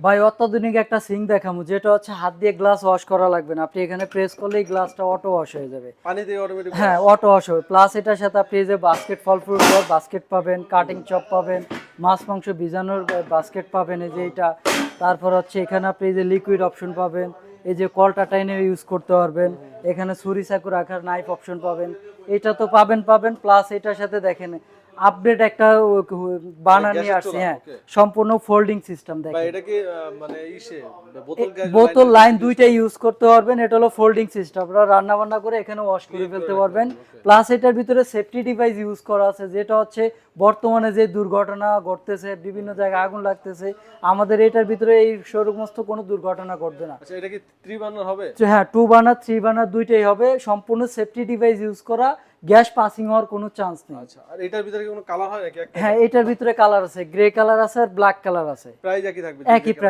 ভাই অত্যাধুনিক একটা সিঙ্ক দেখামু, যেটা হচ্ছে হাত দিয়ে গ্লাস ওয়াশ করা লাগবে না, আপনি এখানে প্রেস করলেই গ্লাসটা অটো ওয়াশ হয়ে যাবে। পানি দিয়ে অটোমেটিক হ্যাঁ, অটো ওয়াশ হবে। প্লাস এটার সাথে আপনি এই যে বাস্কেট, ফল ফ্রুট বাস্কেট পাবেন, কাটিং চপ পাবেন, মাছ মাংস ভিজানোর বাস্কেট পাবেন, এই যে এইটা। তারপর হচ্ছে এখানে আপনি এই যে লিকুইড অপশন পাবেন, এই যে কলটা টাইনে ইউজ করতে পারবেন, এখানে ছুরি চাকু রাখার নাইফ অপশন পাবেন, এটা তো পাবেন। প্লাস এটার সাথে দেখেন আপডেট একটা বানার নিয়ে আসছে, হ্যাঁ, সম্পূর্ণ ফোল্ডিং সিস্টেম। বা দেখেন এটা কি মানে ইসে বোতল গ্যাস বোতল লাইন দুইটাই ইউজ করতে পারবেন। এটা হলো ফোল্ডিং সিস্টেম, আপনারা রান্না বান্না করে এখানে ওয়াশ করে ফেলতে পারবেন। প্লাস এটার ভিতরে সেফটি ডিভাইস ইউজ করা আছে, যেটা হচ্ছে বর্তমানে যে দুর্ঘটনা ঘটতেছে, বিভিন্ন জায়গায় আগুন লাগতেছে, আমাদের এটার ভিতরে এই সমস্ত কোনো দুর্ঘটনা ঘটবে না। আচ্ছা, এটা কি 3 বার্নার হবে? হ্যাঁ, 2 বার্নার 3 বার্নার দুইটাই হবে, সম্পূর্ণ সেফটি ডিভাইস ইউজ করা, গ্যাস পাসিং হওয়ার কোনো চান্স নেই। আচ্ছা, আর এটার ভিতরে কি কোনো কালার হয় নাকি একটা? হ্যাঁ, এটার ভিতরে কালার আছে, গ্রে কালার আছে আর ব্ল্যাক কালার আছে। প্রাইস একই থাকবে? একই প্রাইস।